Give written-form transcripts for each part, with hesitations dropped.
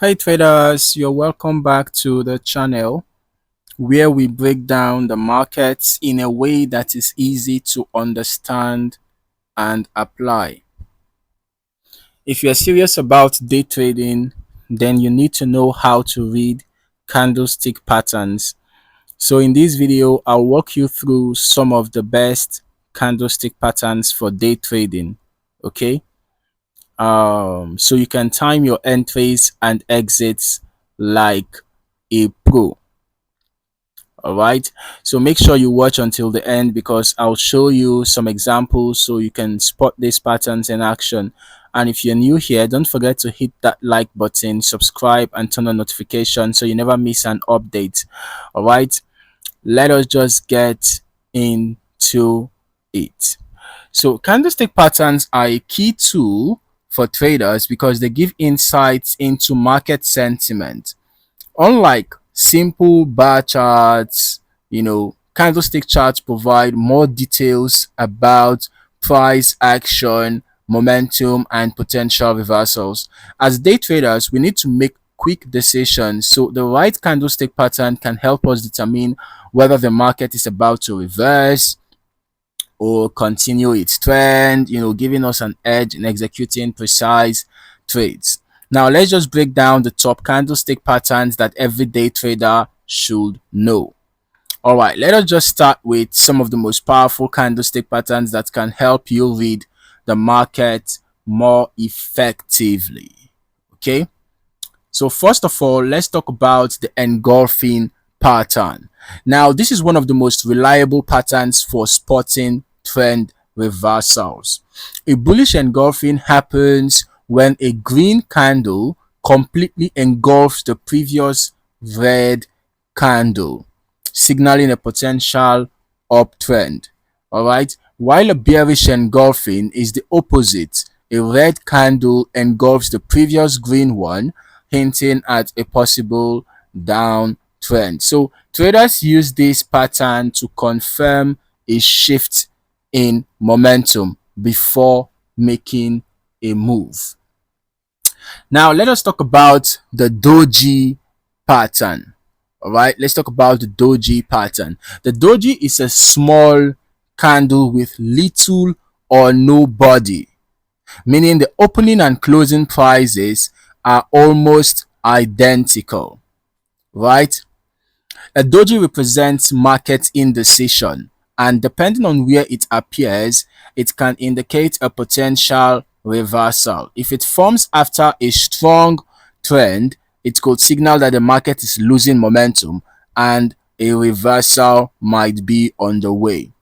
Hi traders, you're welcome back to the channel where we break down the markets in a way that is easy to understand and apply. If you're serious about day trading, then you need to know how to read candlestick patterns. So in this video, I'll walk you through some of the best candlestick patterns for day trading. Okay? So you can time your entries and exits like a pro. All right, so make sure you watch until the end because I'll show you some examples so you can spot these patterns in action. And if you're new here, don't forget to hit that like button, subscribe, and turn on notifications so you never miss an update. All right, let us just get into it. So candlestick patterns are a key tool for traders because they give insights into market sentiment. Unlike simple bar charts, candlestick charts provide more details about price action, momentum, and potential reversals. As day traders, we need to make quick decisions, so the right candlestick pattern can help us determine whether the market is about to reverse or continue its trend, giving us an edge in executing precise trades. Now, let's just break down the top candlestick patterns that every day trader should know. All right, let us just start with some of the most powerful candlestick patterns that can help you read the market more effectively. Okay, so first of all, let's talk about the engulfing pattern. Now, this is one of the most reliable patterns for spotting trend reversals. A bullish engulfing happens when a green candle completely engulfs the previous red candle, signaling a potential uptrend. All right, while a bearish engulfing is the opposite. A red candle engulfs the previous green one, hinting at a possible downtrend. So traders use this pattern to confirm a shift in momentum before making a move. Now let us talk about the Doji pattern. All right, let's talk about the Doji pattern. The Doji is a small candle with little or no body, meaning the opening and closing prices are almost identical, right? A doji represents market indecision, and depending on where it appears, it can indicate a potential reversal. If it forms after a strong trend, it could signal that the market is losing momentum and a reversal might be on the way.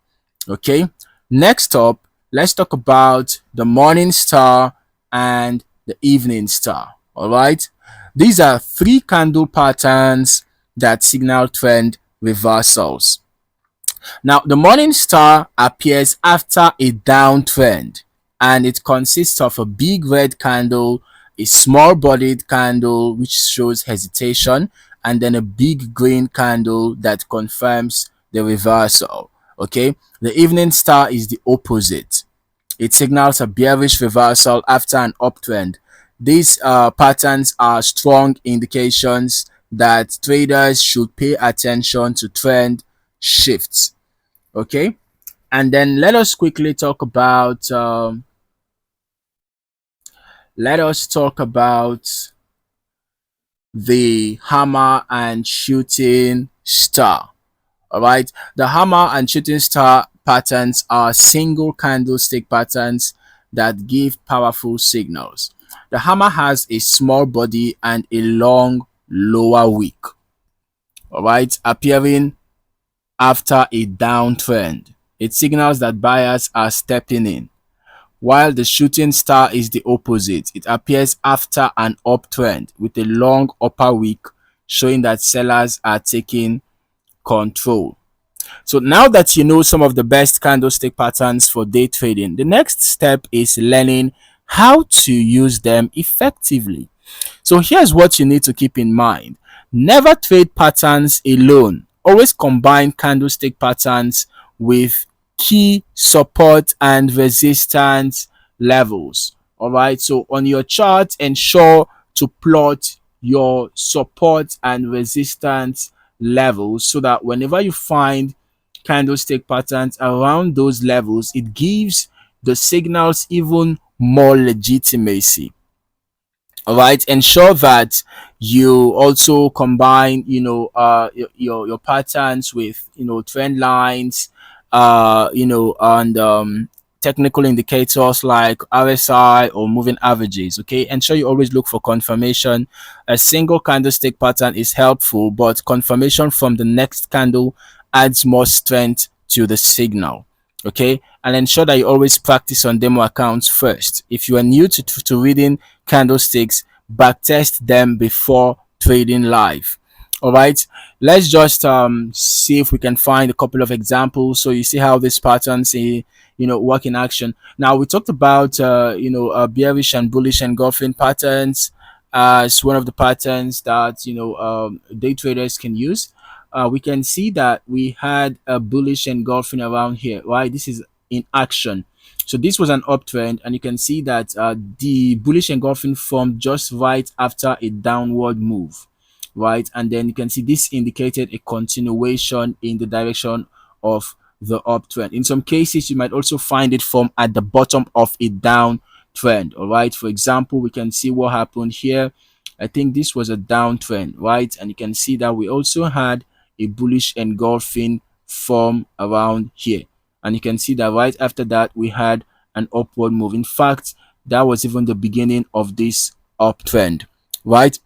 Okay, next up, let's talk about the morning star and the evening star. All right, these are three candle patterns that signal trend reversals. Now, the morning star appears after a downtrend and it consists of a big red candle, a small bodied candle which shows hesitation, and then a big green candle that confirms the reversal. Okay, the evening star is the opposite. It signals a bearish reversal after an uptrend. These patterns are strong indications that traders should pay attention to trend shifts. Okay, and then let us talk about the hammer and shooting star. All right, the hammer and shooting star patterns are single candlestick patterns that give powerful signals. The hammer has a small body and a long lower wick, all right, appearing after a downtrend. It signals that buyers are stepping in, while the shooting star is the opposite. It appears after an uptrend with a long upper wick, showing that sellers are taking control. So now that you know some of the best candlestick patterns for day trading, the next step is learning how to use them effectively. So here's what you need to keep in mind. Never trade patterns alone. Always combine candlestick patterns with key support and resistance levels. All right. So on your chart, ensure to plot your support and resistance levels, so that whenever you find candlestick patterns around those levels, it gives the signals even more legitimacy. All right, ensure that you also combine, your patterns with, trend lines, and technical indicators like RSI or moving averages. Okay, ensure you always look for confirmation. A single candlestick pattern is helpful, but confirmation from the next candle adds more strength to the signal. Okay, and ensure that you always practice on demo accounts first. If you are new to reading candlesticks, backtest them before trading live. All right, let's just see if we can find a couple of examples so you see how these patterns work in action. Now, we talked about bearish and bullish engulfing patterns as one of the patterns that day traders can use. We can see that we had a bullish engulfing around here, right? This is in action. So this was an uptrend, and you can see that the bullish engulfing formed just right after a downward move, right? And then you can see this indicated a continuation in the direction of the uptrend. In some cases, you might also find it form at the bottom of a downtrend. All right. For example, we can see what happened here. I think this was a downtrend, right? And you can see that we also had a bullish engulfing form around here. And you can see that right after that, we had an upward move. In fact, that was even the beginning of this uptrend, right?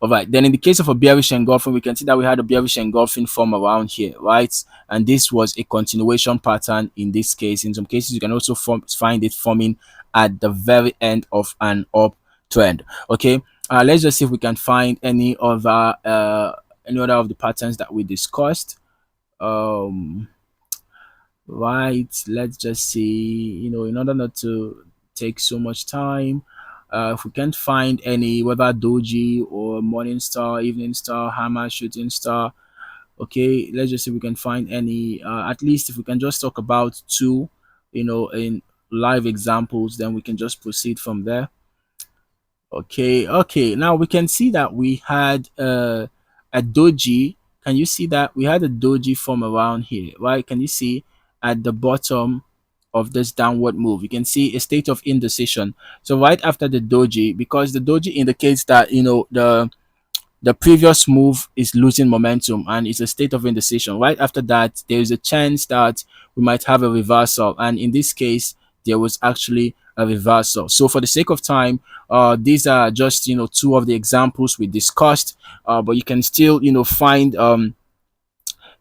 All right. Then in the case of a bearish engulfing, we can see that we had a bearish engulfing form around here, right? And this was a continuation pattern in this case. In some cases, you can also find it forming at the very end of an uptrend. Okay. Let's just see if we can find any other of the patterns that we discussed. Right, let's just see, in order not to take so much time, if we can't find any, whether Doji or Morning Star, Evening Star, Hammer, Shooting Star, okay, let's just see if we can find any, at least if we can just talk about two, in live examples, then we can just proceed from there. Okay, now we can see that we had a Doji. Can you see that we had a Doji form around here, right? Can you see at the bottom of this downward move, you can see a state of indecision. So right after the Doji, because the Doji indicates that the previous move is losing momentum and it's a state of indecision. Right after that, there is a chance that we might have a reversal, and in this case, there was actually a reversal. So for the sake of time, these are just two of the examples we discussed, but you can still find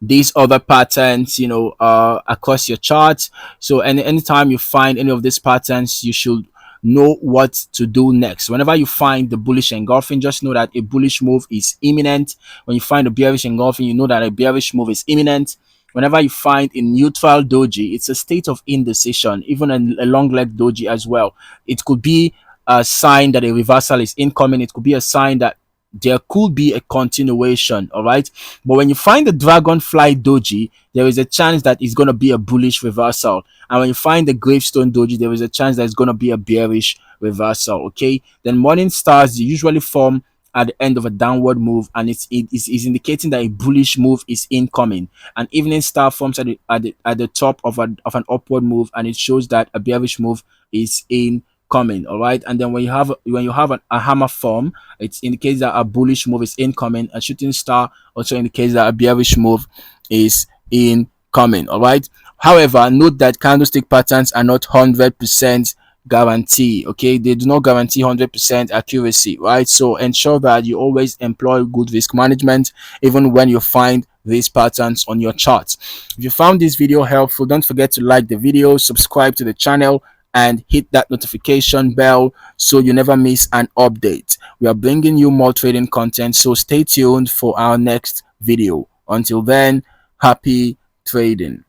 these other patterns across your chart. So anytime you find any of these patterns, you should know what to do next. Whenever you find the bullish engulfing, just know that a bullish move is imminent. When you find a bearish engulfing, you know that a bearish move is imminent. Whenever you find a neutral doji, it's a state of indecision. Even a long leg doji as well, it could be a sign that a reversal is incoming. It could be a sign that there could be a continuation. All right, but when you find the dragonfly doji, there is a chance that it's going to be a bullish reversal, and when you find the gravestone doji, there is a chance that it's going to be a bearish reversal. Okay, then morning stars usually form at the end of a downward move, and it is indicating that a bullish move is incoming. An evening star forms at the top of an upward move, and it shows that a bearish move is incoming. All right, and then when you have a hammer form, it indicates that a bullish move is incoming. A shooting star also indicates that a bearish move is incoming. All right, however, note that candlestick patterns are not 100% guarantee. Okay, they do not guarantee 100% accuracy, right? So ensure that you always employ good risk management even when you find these patterns on your charts. If you found this video helpful, don't forget to like the video, subscribe to the channel, and hit that notification bell so you never miss an update. We are bringing you more trading content, so stay tuned for our next video. Until then, happy trading.